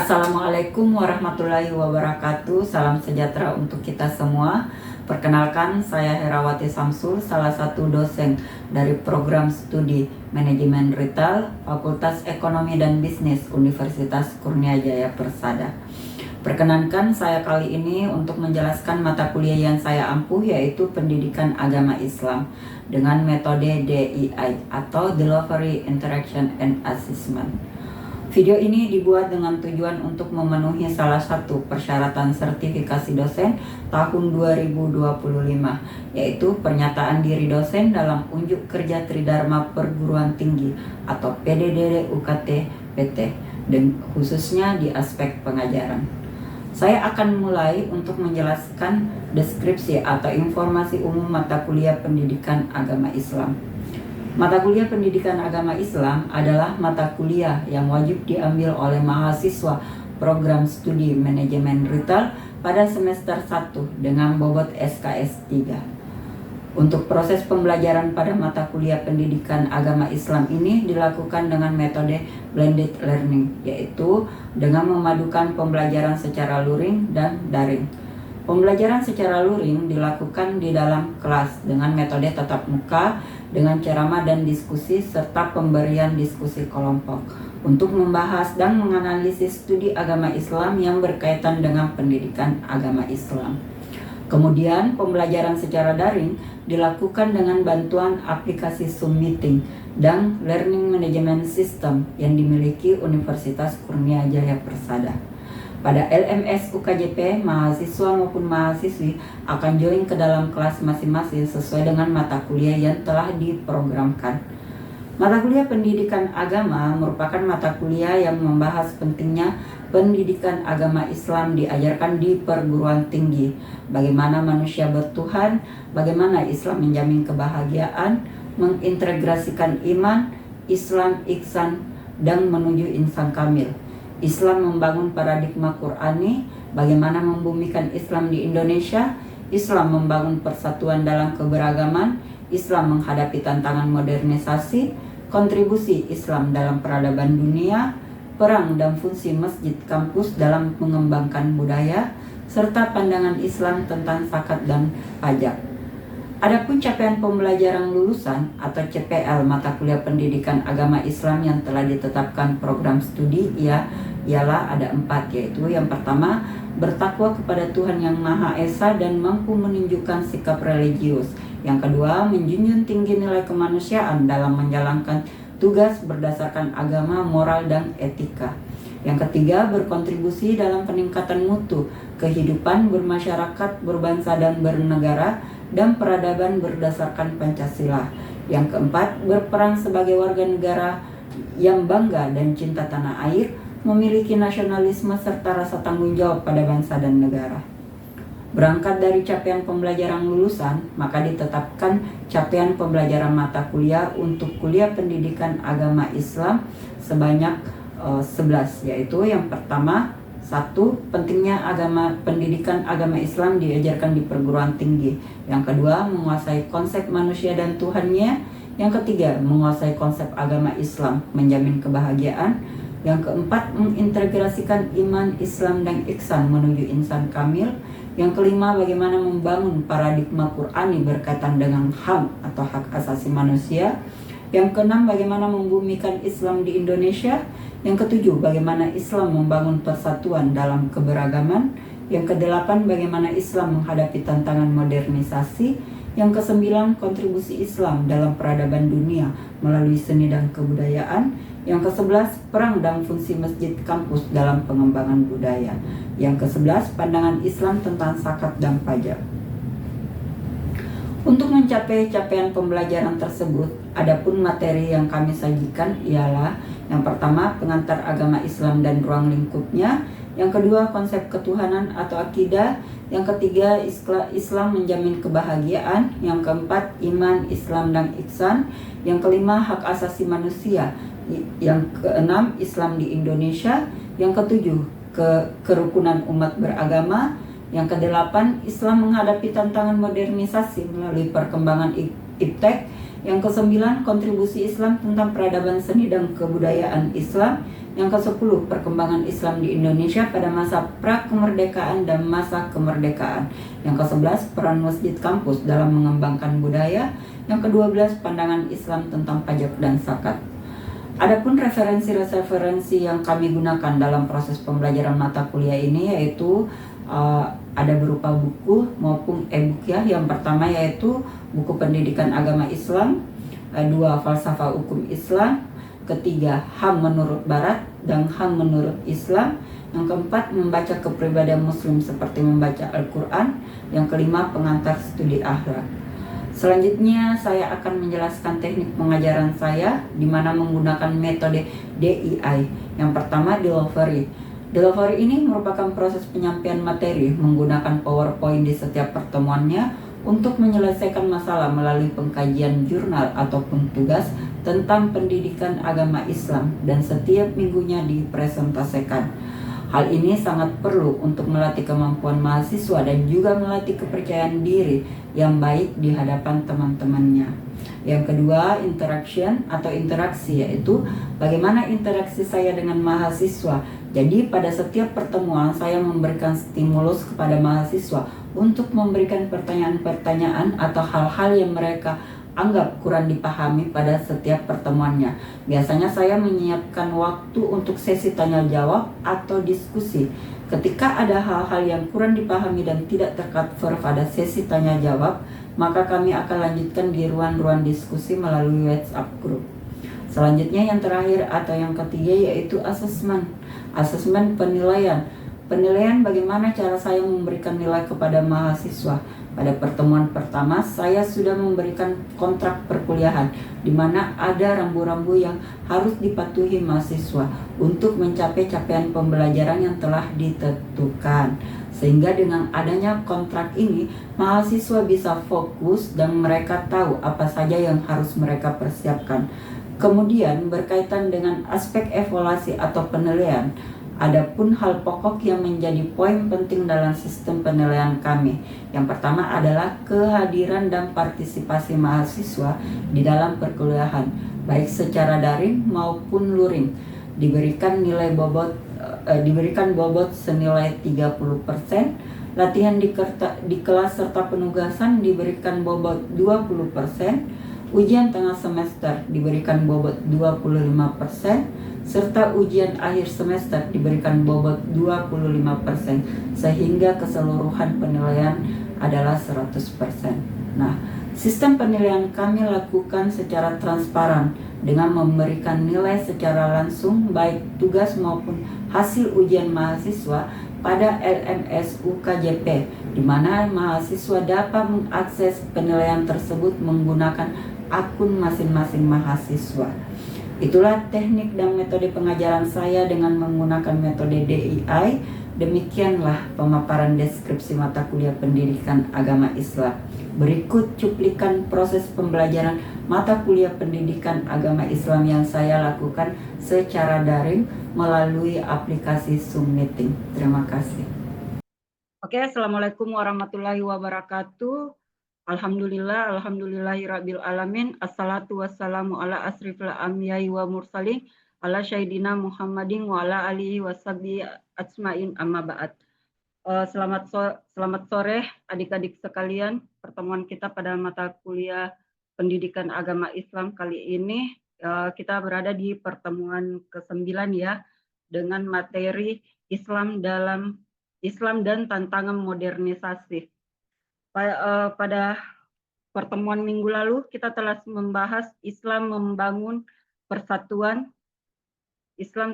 Assalamualaikum warahmatullahi wabarakatuh. Salam sejahtera untuk kita semua. Perkenalkan, saya Herawati Samsul, salah satu dosen dari program studi Manajemen Retail Fakultas Ekonomi dan Bisnis Universitas Kurnia Jaya Persada. Perkenankan saya kali ini untuk menjelaskan mata kuliah yang saya ampuh, yaitu Pendidikan Agama Islam dengan metode DII atau Delivery Interaction and Assessment. Video ini dibuat dengan tujuan untuk memenuhi salah satu persyaratan sertifikasi dosen tahun 2025, yaitu pernyataan diri dosen dalam unjuk kerja Tridharma Perguruan Tinggi atau PDDD UKT PT, dan khususnya di aspek pengajaran. Saya akan mulai untuk menjelaskan deskripsi atau informasi umum mata kuliah Pendidikan Agama Islam. Mata kuliah Pendidikan Agama Islam adalah mata kuliah yang wajib diambil oleh mahasiswa program studi Manajemen Retail pada semester 1 dengan bobot SKS 3. Untuk proses pembelajaran pada mata kuliah Pendidikan Agama Islam ini dilakukan dengan metode blended learning, yaitu dengan memadukan pembelajaran secara luring dan daring. Pembelajaran secara luring dilakukan di dalam kelas dengan metode tatap muka dengan ceramah dan diskusi serta pemberian diskusi kelompok untuk membahas dan menganalisis studi agama Islam yang berkaitan dengan pendidikan agama Islam. Kemudian pembelajaran secara daring dilakukan dengan bantuan aplikasi Zoom Meeting dan Learning Management System yang dimiliki Universitas Kurnia Jaya Persada. Pada LMS UKJP, mahasiswa maupun mahasiswi akan join ke dalam kelas masing-masing sesuai dengan mata kuliah yang telah diprogramkan. Mata kuliah Pendidikan Agama merupakan mata kuliah yang membahas pentingnya pendidikan agama Islam diajarkan di perguruan tinggi. Bagaimana manusia bertuhan, bagaimana Islam menjamin kebahagiaan, mengintegrasikan iman, Islam, ihsan, dan menuju insan kamil. Islam membangun paradigma Qur'ani, bagaimana membumikan Islam di Indonesia, Islam membangun persatuan dalam keberagaman, Islam menghadapi tantangan modernisasi, kontribusi Islam dalam peradaban dunia, perang dan fungsi masjid kampus dalam mengembangkan budaya, serta pandangan Islam tentang zakat dan pajak. Adapun capaian pembelajaran lulusan atau CPL mata kuliah Pendidikan Agama Islam yang telah ditetapkan program studi ialah ada 4, yaitu yang pertama, bertakwa kepada Tuhan Yang Maha Esa dan mampu menunjukkan sikap religius. Yang kedua, menjunjung tinggi nilai kemanusiaan dalam menjalankan tugas berdasarkan agama, moral, dan etika. Yang ketiga, berkontribusi dalam peningkatan mutu kehidupan bermasyarakat, berbangsa, dan bernegara, dan peradaban berdasarkan Pancasila. Yang keempat, berperan sebagai warga negara yang bangga dan cinta tanah air, memiliki nasionalisme serta rasa tanggung jawab pada bangsa dan negara. Berangkat dari capaian pembelajaran lulusan, maka ditetapkan capaian pembelajaran mata kuliah untuk kuliah Pendidikan Agama Islam sebanyak 11, yaitu yang pertama, 1. Pentingnya pendidikan agama Islam diajarkan di perguruan tinggi. Yang kedua, menguasai konsep manusia dan Tuhannya. Yang ketiga, menguasai konsep agama Islam, menjamin kebahagiaan. Yang keempat, mengintegrasikan iman, Islam, dan ihsan menuju insan kamil. Yang kelima, bagaimana membangun paradigma Qur'ani berkaitan dengan HAM atau hak asasi manusia. Yang keenam, bagaimana membumikan Islam di Indonesia. Yang ketujuh, bagaimana Islam membangun persatuan dalam keberagaman. Yang kedelapan, bagaimana Islam menghadapi tantangan modernisasi. Yang kesembilan, kontribusi Islam dalam peradaban dunia melalui seni dan kebudayaan. Yang kesebelas, perang dan fungsi masjid kampus dalam pengembangan budaya. Yang kesebelas, pandangan Islam tentang zakat dan pajak. Untuk mencapai capaian pembelajaran tersebut, adapun materi yang kami sajikan ialah yang pertama, pengantar agama Islam dan ruang lingkupnya. Yang kedua, konsep ketuhanan atau akidah. Yang ketiga, Islam menjamin kebahagiaan. Yang keempat, iman, Islam, dan ihsan. Yang kelima, hak asasi manusia. Yang keenam, Islam di Indonesia. Yang ketujuh, kerukunan umat beragama. Yang kedelapan, Islam menghadapi tantangan modernisasi melalui perkembangan iptek. Yang kesembilan, kontribusi Islam tentang peradaban seni dan kebudayaan Islam. Yang ke-10, perkembangan Islam di Indonesia pada masa pra-kemerdekaan dan masa kemerdekaan. Yang ke-11, peran masjid kampus dalam mengembangkan budaya. Yang ke-12, pandangan Islam tentang pajak dan zakat. Adapun referensi-referensi yang kami gunakan dalam proses pembelajaran mata kuliah ini yaitu ada berupa buku maupun e-book ya. Yang pertama yaitu buku pendidikan agama Islam, dua, falsafah hukum Islam, ketiga, HAM menurut Barat dan HAM menurut Islam, yang keempat, membaca kepribadian Muslim seperti membaca Al-Quran, yang kelima, pengantar studi akhlak. Selanjutnya saya akan menjelaskan teknik pengajaran saya di mana menggunakan metode DII. Yang pertama, delivery. Delivery ini merupakan proses penyampaian materi menggunakan PowerPoint di setiap pertemuannya untuk menyelesaikan masalah melalui pengkajian jurnal ataupun tugas tentang pendidikan agama Islam dan setiap minggunya dipresentasikan. Hal ini sangat perlu untuk melatih kemampuan mahasiswa dan juga melatih kepercayaan diri yang baik di hadapan teman-temannya. Yang kedua, interaction atau interaksi, yaitu bagaimana interaksi saya dengan mahasiswa. Jadi pada setiap pertemuan saya memberikan stimulus kepada mahasiswa untuk memberikan pertanyaan-pertanyaan atau hal-hal yang mereka anggap kurang dipahami pada setiap pertemuannya. Biasanya saya menyiapkan waktu untuk sesi tanya jawab atau diskusi. Ketika ada hal-hal yang kurang dipahami dan tidak tercover pada sesi tanya jawab, maka kami akan lanjutkan di ruang-ruang diskusi melalui WhatsApp group. Selanjutnya yang terakhir atau yang ketiga yaitu asesmen. Asesmen penilaian. Penilaian bagaimana cara saya memberikan nilai kepada mahasiswa. Pada pertemuan pertama, saya sudah memberikan kontrak perkuliahan, di mana ada rambu-rambu yang harus dipatuhi mahasiswa untuk mencapai capaian pembelajaran yang telah ditentukan. Sehingga dengan adanya kontrak ini, mahasiswa bisa fokus dan mereka tahu apa saja yang harus mereka persiapkan. Kemudian berkaitan dengan aspek evaluasi atau penilaian, adapun hal pokok yang menjadi poin penting dalam sistem penilaian kami. Yang pertama adalah kehadiran dan partisipasi mahasiswa di dalam perkuliahan, baik secara daring maupun luring. Diberikan bobot senilai 30%, latihan di kelas serta penugasan diberikan bobot 20%, ujian tengah semester diberikan bobot 25%, serta ujian akhir semester diberikan bobot 25%, sehingga keseluruhan penilaian adalah 100%. Nah, sistem penilaian kami lakukan secara transparan dengan memberikan nilai secara langsung baik tugas maupun hasil ujian mahasiswa pada LMS UKJP, di mana mahasiswa dapat mengakses penilaian tersebut menggunakan akun masing-masing mahasiswa. Itulah teknik dan metode pengajaran saya dengan menggunakan metode DII. Demikianlah pemaparan deskripsi mata kuliah pendidikan agama Islam. Berikut cuplikan proses pembelajaran mata kuliah pendidikan agama Islam yang saya lakukan secara daring melalui aplikasi Zoom Meeting. Terima kasih. Oke, Assalamualaikum warahmatullahi wabarakatuh. Alhamdulillahirabbil alamin. Assalatu wassalamu ala asrifil anbiya'i wa mursalin ala syahidina Muhammadin wa ala alihi washabihi ajmain amma ba'd. Selamat sore adik-adik sekalian. Pertemuan kita pada mata kuliah pendidikan agama Islam kali ini kita berada di pertemuan ke-9 ya, dengan materi Islam dan tantangan modernisasi. Pada pertemuan minggu lalu kita telah membahas Islam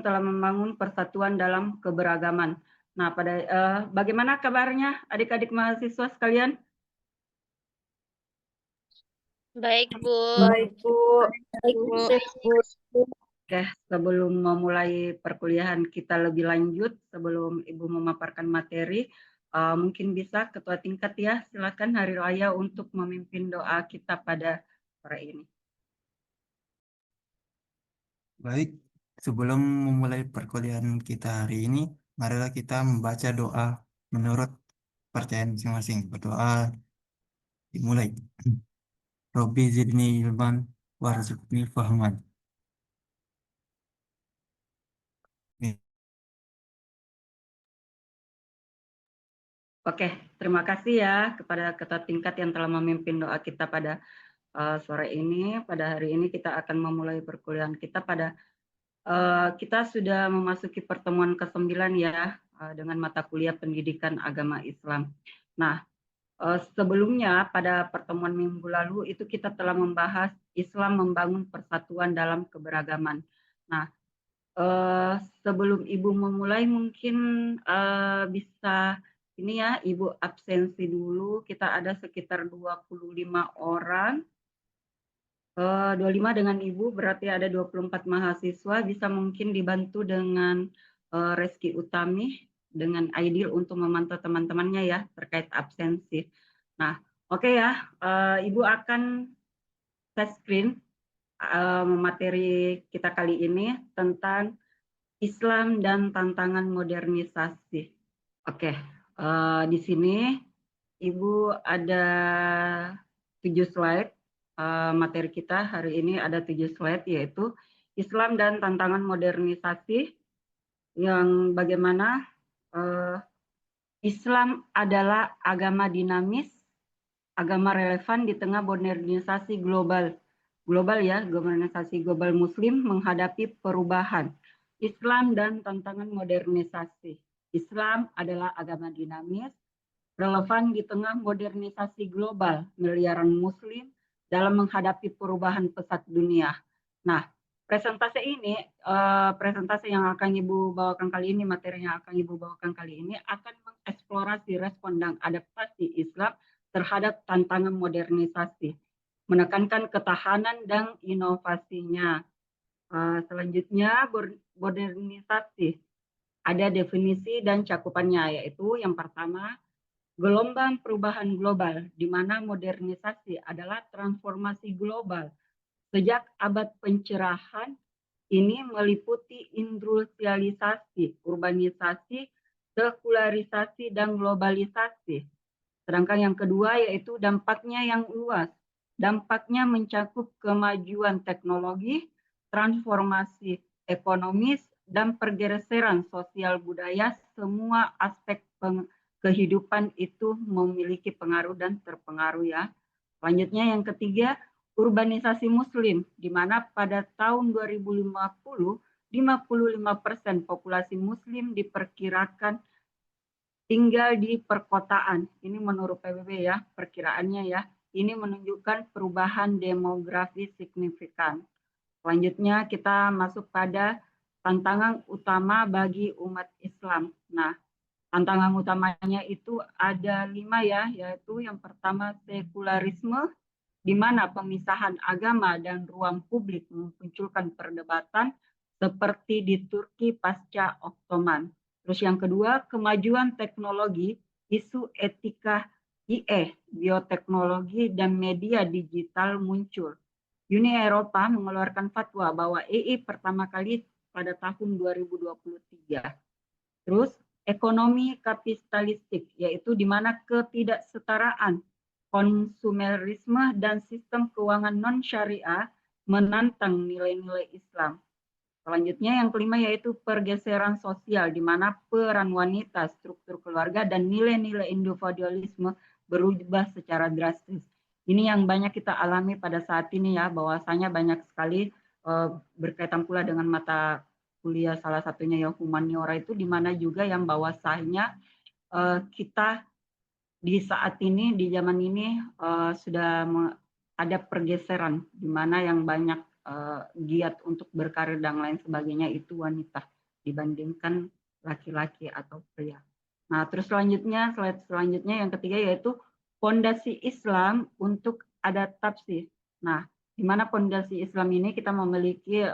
telah membangun persatuan dalam keberagaman. Nah, bagaimana kabarnya adik-adik mahasiswa sekalian? Baik, Bu. Baik, Bu. Baik, Bu. Oke, sebelum memulai perkuliahan kita lebih lanjut, sebelum Ibu memaparkan materi, mungkin bisa Ketua Tingkat ya, silakan Hari Raya untuk memimpin doa kita pada sore ini. Baik, sebelum memulai perkuliahan kita hari ini, marilah kita membaca doa menurut kepercayaan masing-masing. Berdoa dimulai. Robbi zidni ilman warzuqni fahman. Oke, terima kasih ya kepada ketua tingkat yang telah memimpin doa kita pada sore ini. Pada hari ini kita akan memulai perkuliahan kita kita sudah memasuki pertemuan ke-9 ya dengan mata kuliah pendidikan agama Islam. Nah, sebelumnya pada pertemuan minggu lalu itu kita telah membahas Islam membangun persatuan dalam keberagaman. Nah, sebelum Ibu memulai mungkin bisa ini ya Ibu absensi dulu. Kita ada sekitar 25 orang. 25 dengan Ibu berarti ada 24 mahasiswa, bisa mungkin dibantu dengan Reski Utami dengan Aidil untuk memantau teman-temannya ya terkait absensi. Nah, oke ya, Ibu akan share screen materi kita kali ini tentang Islam dan tantangan modernisasi. Oke, di sini Ibu ada 7 slide. Materi kita hari ini ada 7 slide, yaitu Islam dan tantangan modernisasi, yang bagaimana Islam adalah agama dinamis, agama relevan di tengah modernisasi global. Global ya, modernisasi global Muslim menghadapi perubahan. Islam dan tantangan modernisasi. Islam adalah agama dinamis, relevan di tengah modernisasi global miliaran Muslim dalam menghadapi perubahan pesat dunia. Nah, presentasi yang akan Ibu bawakan kali ini, materi yang akan Ibu bawakan kali ini akan mengeksplorasi respon dan adaptasi Islam terhadap tantangan modernisasi, menekankan ketahanan dan inovasinya. Selanjutnya, modernisasi. Ada definisi dan cakupannya, yaitu yang pertama, gelombang perubahan global, di mana modernisasi adalah transformasi global. Sejak abad pencerahan, ini meliputi industrialisasi, urbanisasi, sekularisasi, dan globalisasi. Sedangkan yang kedua yaitu dampaknya yang luas. Dampaknya mencakup kemajuan teknologi, transformasi ekonomis, dan pergeseran sosial budaya. Semua aspek kehidupan itu memiliki pengaruh dan terpengaruh ya. Selanjutnya yang ketiga, urbanisasi Muslim, di mana pada tahun 2050, 55% populasi Muslim diperkirakan tinggal di perkotaan. Ini menurut PBB ya, perkiraannya ya. Ini menunjukkan perubahan demografi signifikan. Selanjutnya kita masuk pada tantangan utama bagi umat Islam. Nah, tantangan utamanya itu ada 5 ya, yaitu yang pertama sekularisme, di mana pemisahan agama dan ruang publik memunculkan perdebatan seperti di Turki pasca Ottoman. Terus yang kedua, kemajuan teknologi, isu etika IE, bioteknologi, dan media digital muncul. Uni Eropa mengeluarkan fatwa bahwa AI pertama kali pada tahun 2023. Terus ekonomi kapitalistik, yaitu di mana ketidaksetaraan, konsumerisme, dan sistem keuangan non-syariah menantang nilai-nilai Islam. Selanjutnya yang kelima yaitu pergeseran sosial, di mana peran wanita, struktur keluarga, dan nilai-nilai individualisme berubah secara drastis. Ini yang banyak kita alami pada saat ini ya, bahwasanya banyak sekali berkaitan pula dengan mata kuliah salah satunya yang humaniora itu, di mana juga yang bahwasanya kita di saat ini, di zaman ini sudah ada pergeseran, di mana yang banyak giat untuk berkarir dan lain sebagainya itu wanita dibandingkan laki-laki atau pria. Nah, terus selanjutnya, slide selanjutnya yang ketiga yaitu fondasi Islam untuk adaptasi. Nah, di mana fondasi Islam ini kita memiliki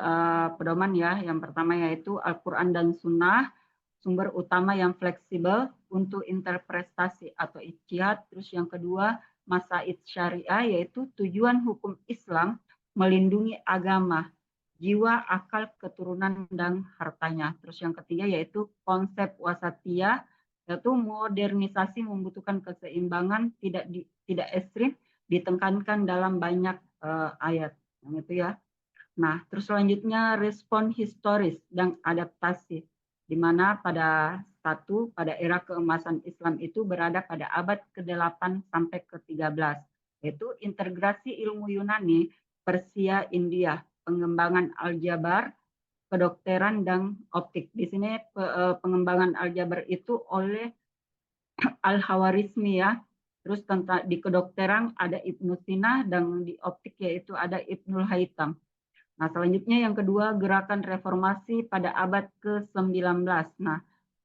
pedoman ya. Yang pertama yaitu Al-Quran dan Sunnah, sumber utama yang fleksibel untuk interpretasi atau ijtihad. Terus yang kedua, masaid syariah, yaitu tujuan hukum Islam melindungi agama, jiwa, akal, keturunan, dan hartanya. Terus yang ketiga yaitu konsep wasatiyah, yaitu modernisasi membutuhkan keseimbangan, tidak ekstrim, ditekankan dalam banyak ayat. Yang itu ya. Nah, terus selanjutnya respon historis dan adaptasi, di mana pada satu pada era keemasan Islam itu berada pada abad ke-8 sampai ke-13, yaitu integrasi ilmu Yunani, Persia, India, pengembangan aljabar, kedokteran, dan optik. Di sini pengembangan aljabar itu oleh Al-Khawarizmi ya. Terus tentang di kedokteran ada Ibnu Sina, dan di optik yaitu ada Ibnul Haytham. Nah, selanjutnya yang kedua, gerakan reformasi pada abad ke-19. Nah,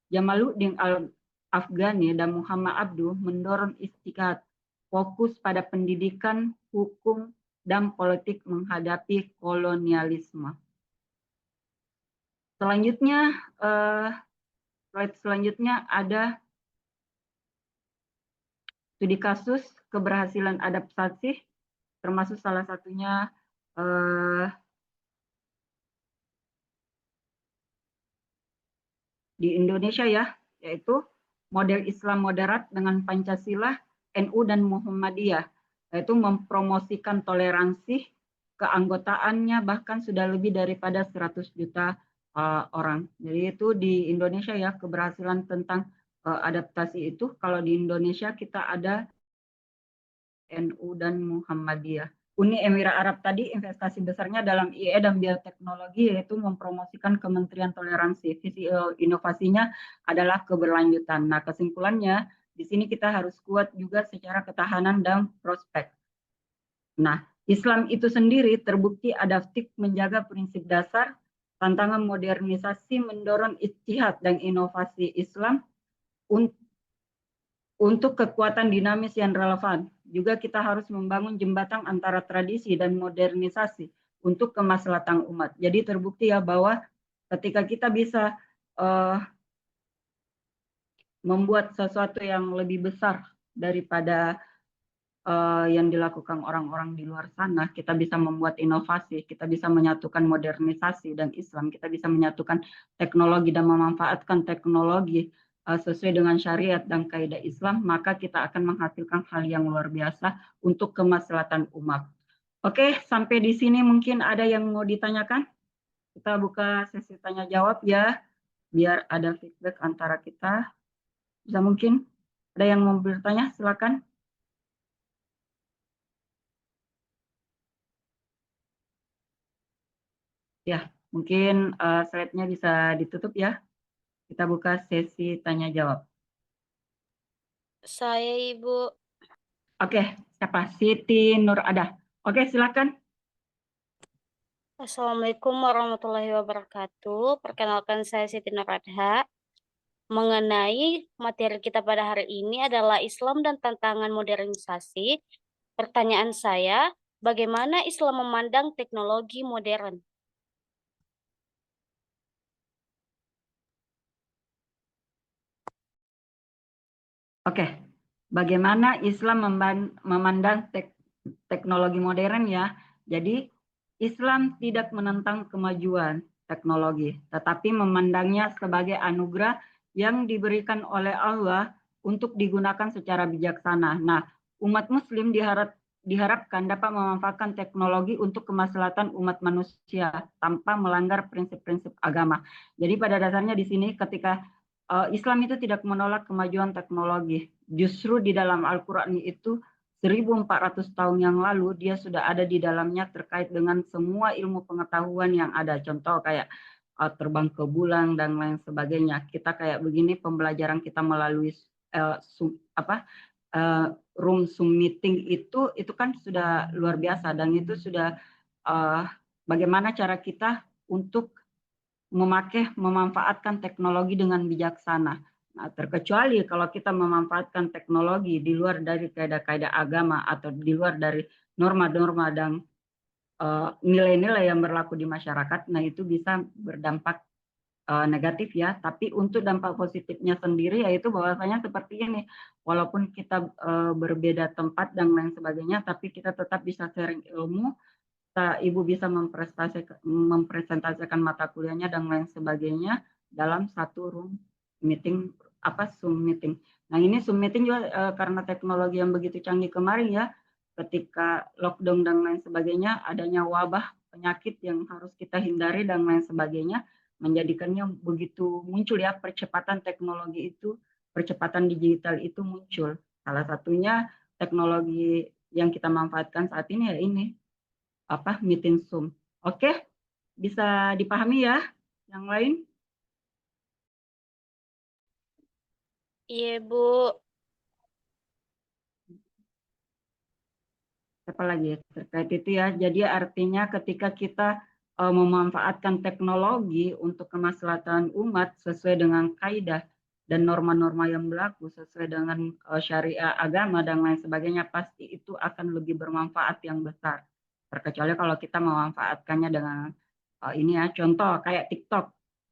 Jamaluddin Al-Afghani dan Muhammad Abduh mendorong ijtihad, fokus pada pendidikan, hukum, dan politik menghadapi kolonialisme. Selanjutnya, slide selanjutnya ada studi kasus keberhasilan adaptasi, termasuk salah satunya di Indonesia ya, yaitu model Islam moderat dengan Pancasila, NU, dan Muhammadiyah, yaitu mempromosikan toleransi, keanggotaannya bahkan sudah lebih daripada 100 juta orang. Jadi itu di Indonesia ya, keberhasilan tentang adaptasi itu. Kalau di Indonesia kita ada NU dan Muhammadiyah. Uni Emirat Arab tadi investasi besarnya dalam IE dan bioteknologi, yaitu mempromosikan Kementerian Toleransi. Visi inovasinya adalah keberlanjutan. Nah, kesimpulannya di sini kita harus kuat juga secara ketahanan dan prospek. Nah, Islam itu sendiri terbukti adaptif menjaga prinsip dasar, tantangan modernisasi mendorong ijtihad dan inovasi Islam untuk kekuatan dinamis yang relevan. Juga kita harus membangun jembatan antara tradisi dan modernisasi untuk kemaslahatan umat. Jadi terbukti ya bahwa ketika kita bisa membuat sesuatu yang lebih besar daripada yang dilakukan orang-orang di luar sana, kita bisa membuat inovasi, kita bisa menyatukan modernisasi dan Islam, kita bisa menyatukan teknologi dan memanfaatkan teknologi sesuai dengan syariat dan kaidah Islam, maka kita akan menghasilkan hal yang luar biasa untuk kemaslahatan umat. Oke, sampai di sini mungkin ada yang mau ditanyakan? Kita buka sesi tanya jawab ya, biar ada feedback antara kita. Bisa mungkin ada yang mau bertanya, silakan. Ya, mungkin slide-nya bisa ditutup ya. Kita buka sesi tanya jawab. Saya Ibu. Oke, siapa? Siti Nur Ada. Oke, silakan. Assalamualaikum warahmatullahi wabarakatuh. Perkenalkan saya Siti Nuradha. Mengenai materi kita pada hari ini adalah Islam dan tantangan modernisasi. Pertanyaan saya, bagaimana Islam memandang teknologi modern? Oke, bagaimana Islam memandang teknologi modern ya? Jadi Islam tidak menentang kemajuan teknologi, tetapi memandangnya sebagai anugerah yang diberikan oleh Allah untuk digunakan secara bijaksana. Nah, umat Muslim diharapkan dapat memanfaatkan teknologi untuk kemaslahatan umat manusia tanpa melanggar prinsip-prinsip agama. Jadi pada dasarnya di sini ketika Islam itu tidak menolak kemajuan teknologi. Justru di dalam Al-Quran itu 1400 tahun yang lalu dia sudah ada di dalamnya terkait dengan semua ilmu pengetahuan yang ada. Contoh kayak terbang ke bulan dan lain sebagainya. Kita kayak begini pembelajaran kita melalui room Zoom meeting itu kan sudah luar biasa, dan itu sudah bagaimana cara kita untuk memanfaatkan teknologi dengan bijaksana. Nah, terkecuali kalau kita memanfaatkan teknologi di luar dari kaidah-kaidah agama atau di luar dari norma-norma dan nilai-nilai yang berlaku di masyarakat, nah itu bisa berdampak negatif ya. Tapi untuk dampak positifnya sendiri yaitu bahwasanya seperti ini, walaupun kita berbeda tempat dan lain sebagainya, tapi kita tetap bisa sharing ilmu. Ibu bisa mempresentasikan mata kuliahnya dan lain sebagainya dalam satu room meeting, Zoom meeting. Nah, ini Zoom meeting juga karena teknologi yang begitu canggih kemarin ya, ketika lockdown dan lain sebagainya, adanya wabah penyakit yang harus kita hindari dan lain sebagainya. menjadikannya begitu muncul ya, percepatan teknologi itu, percepatan digital itu muncul. Salah satunya teknologi yang kita manfaatkan saat ini ya ini meeting Zoom. Oke, bisa dipahami ya yang lain? Iya, Bu. Apa lagi terkait itu ya? Jadi artinya ketika kita memanfaatkan teknologi untuk kemaslahatan umat sesuai dengan kaidah dan norma-norma yang berlaku sesuai dengan syariah agama dan lain sebagainya, pasti itu akan lebih bermanfaat yang besar. Terkecuali kalau kita memanfaatkannya dengan ini ya, contoh kayak TikTok.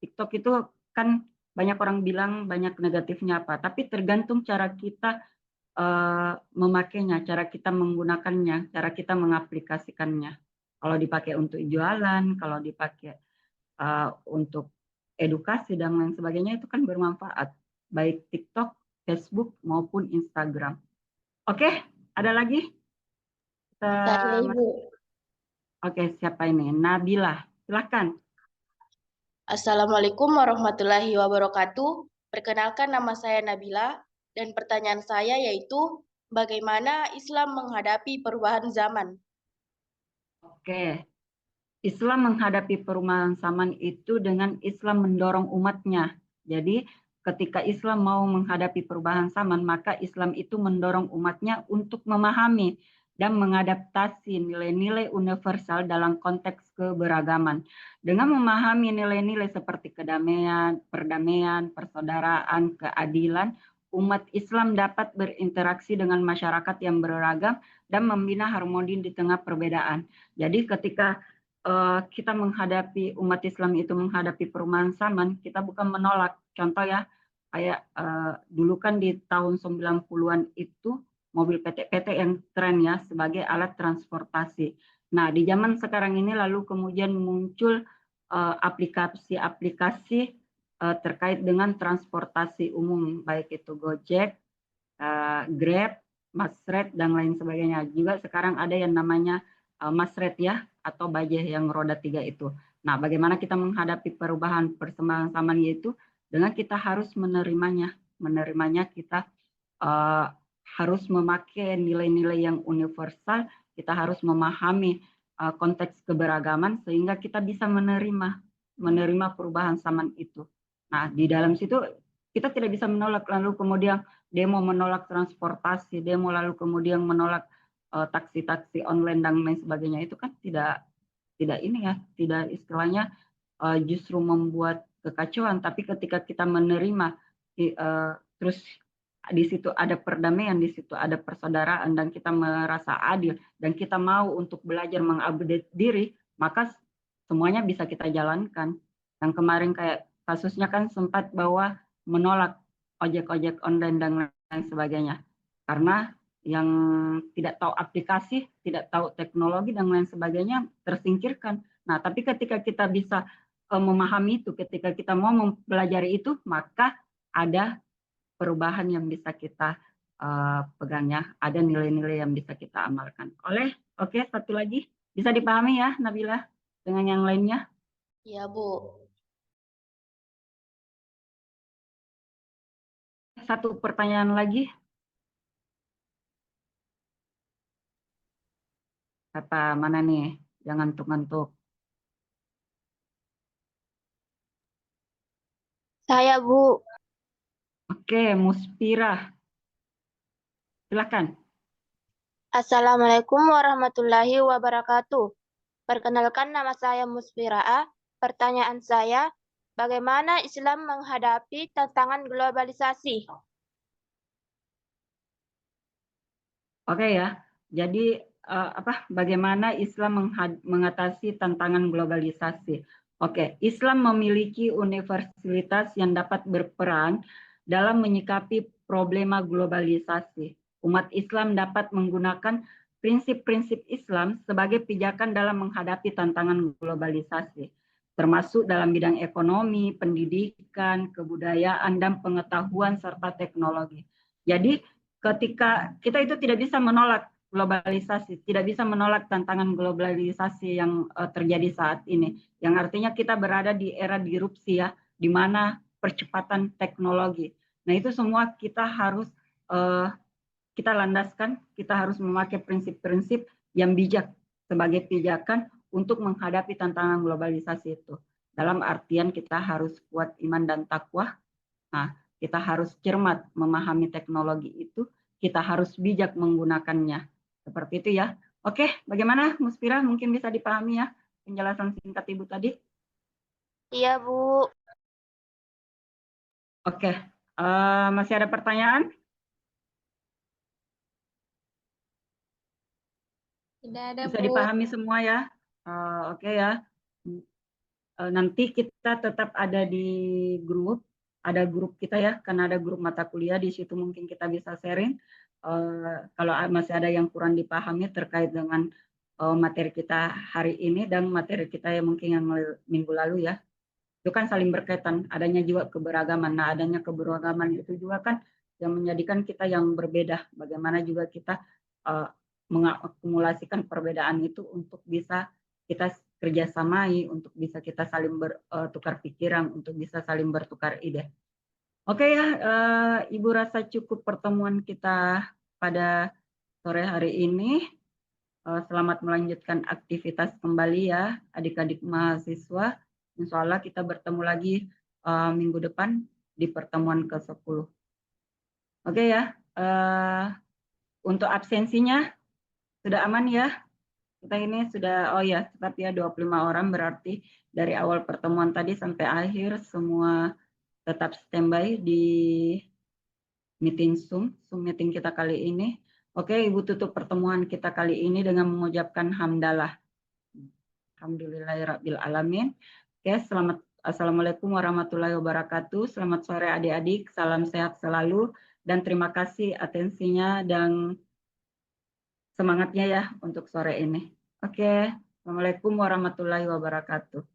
TikTok itu kan banyak orang bilang banyak negatifnya apa, tapi tergantung cara kita memakainya, cara kita menggunakannya, cara kita mengaplikasikannya. Kalau dipakai untuk jualan, kalau dipakai untuk edukasi dan lain sebagainya itu kan bermanfaat, baik TikTok, Facebook maupun Instagram. Oke, ada lagi? Saya, Ibu. Oke, siapa ini? Nabila, silahkan. Assalamualaikum warahmatullahi wabarakatuh. Perkenalkan, nama saya Nabila dan pertanyaan saya yaitu bagaimana Islam menghadapi perubahan zaman? Oke, Islam menghadapi perubahan zaman itu dengan Islam mendorong umatnya. Jadi ketika Islam mau menghadapi perubahan zaman, maka Islam itu mendorong umatnya untuk memahami dan mengadaptasi nilai-nilai universal dalam konteks keberagaman. Dengan memahami nilai-nilai seperti kedamaian, perdamaian, persaudaraan, keadilan, umat Islam dapat berinteraksi dengan masyarakat yang beragam dan membina harmoni di tengah perbedaan. Jadi ketika kita menghadapi umat Islam itu menghadapi perubahan zaman, kita bukan menolak. Contoh ya, kayak dulu kan di tahun 90-an itu mobil PT-PT yang tren ya sebagai alat transportasi. Nah, di zaman sekarang ini lalu kemudian muncul aplikasi-aplikasi terkait dengan transportasi umum, baik itu Gojek, Grab, Masret, dan lain sebagainya. Juga sekarang ada yang namanya Masret ya, atau bajai yang roda 3 itu. Nah, bagaimana kita menghadapi perubahan perkembangan zaman yaitu dengan kita harus menerimanya. Menerimanya kita harus memakai nilai-nilai yang universal, kita harus memahami konteks keberagaman sehingga kita bisa menerima perubahan zaman itu. Nah, di dalam situ kita tidak bisa menolak lalu kemudian demo menolak transportasi, demo lalu kemudian menolak taksi-taksi online dan lain sebagainya, itu kan tidak ini ya, tidak istilahnya justru membuat kekacauan, tapi ketika kita menerima terus di situ ada perdamaian, di situ ada persaudaraan dan kita merasa adil dan kita mau untuk belajar mengupdate diri, maka semuanya bisa kita jalankan. Yang kemarin kayak kasusnya kan sempat bahwa menolak ojek-ojek online dan lain sebagainya karena yang tidak tahu aplikasi, tidak tahu teknologi dan lain sebagainya tersingkirkan. Nah, tapi ketika kita bisa memahami itu, ketika kita mau mempelajari itu, maka ada perubahan yang bisa kita pegangnya, ada nilai-nilai yang bisa kita amalkan. Oke, satu lagi bisa dipahami ya, Nabila, dengan yang lainnya? Ya, Bu. Satu pertanyaan lagi. Kata mana nih? Jangan ngantuk-ngantuk. Saya, Bu. Oke, Muspira. Silakan. Assalamualaikum warahmatullahi wabarakatuh. Perkenalkan, nama saya Musfiraa. Pertanyaan saya, bagaimana Islam menghadapi tantangan globalisasi? Oke ya. Jadi bagaimana Islam mengatasi tantangan globalisasi? Oke, Islam memiliki universalitas yang dapat berperan dalam menyikapi problema globalisasi. Umat Islam dapat menggunakan prinsip-prinsip Islam sebagai pijakan dalam menghadapi tantangan globalisasi, termasuk dalam bidang ekonomi, pendidikan, kebudayaan, dan pengetahuan serta teknologi. Jadi ketika kita itu tidak bisa menolak globalisasi, tidak bisa menolak tantangan globalisasi yang terjadi saat ini. Yang artinya kita berada di era disrupsi ya, di mana percepatan teknologi. Nah itu semua kita harus kita landaskan, kita harus memakai prinsip-prinsip yang bijak sebagai pijakan untuk menghadapi tantangan globalisasi itu. Dalam artian kita harus kuat iman dan takwa. Nah, kita harus cermat memahami teknologi itu, kita harus bijak menggunakannya. Seperti itu ya. Oke, bagaimana Muspira? Mungkin bisa dipahami ya penjelasan singkat Ibu tadi? Iya, Bu. Oke, masih ada pertanyaan? Tidak ada, Bisa Bu. dipahami semua ya? Oke ya. Nanti kita tetap ada di grup, ada grup kita ya, karena ada grup mata kuliah di situ mungkin kita bisa sharing. Kalau masih ada yang kurang dipahami terkait dengan materi kita hari ini dan materi kita yang mungkin yang minggu lalu ya, itu kan saling berkaitan, adanya juga keberagaman. Nah, adanya keberagaman itu juga kan yang menjadikan kita yang berbeda. Bagaimana juga kita mengakumulasikan perbedaan itu untuk bisa kita kerjasamai, untuk bisa kita saling bertukar pikiran, untuk bisa saling bertukar ide. Oke ya, Ibu rasa cukup pertemuan kita pada sore hari ini. Selamat melanjutkan aktivitas kembali ya, adik-adik mahasiswa. Insya Allah kita bertemu lagi minggu depan di pertemuan ke-10. Oke ya, untuk absensinya sudah aman ya? Kita ini sudah, oh ya, tetap ya 25 orang, berarti dari awal pertemuan tadi sampai akhir semua tetap standby di meeting Zoom meeting kita kali ini. Oke, Ibu tutup pertemuan kita kali ini dengan mengucapkan hamdalah. Alhamdulillahirabbil alamin. Oke, Assalamualaikum warahmatullahi wabarakatuh. Selamat sore adik-adik, salam sehat selalu dan terima kasih atensinya dan semangatnya ya untuk sore ini. Oke, Assalamualaikum warahmatullahi wabarakatuh.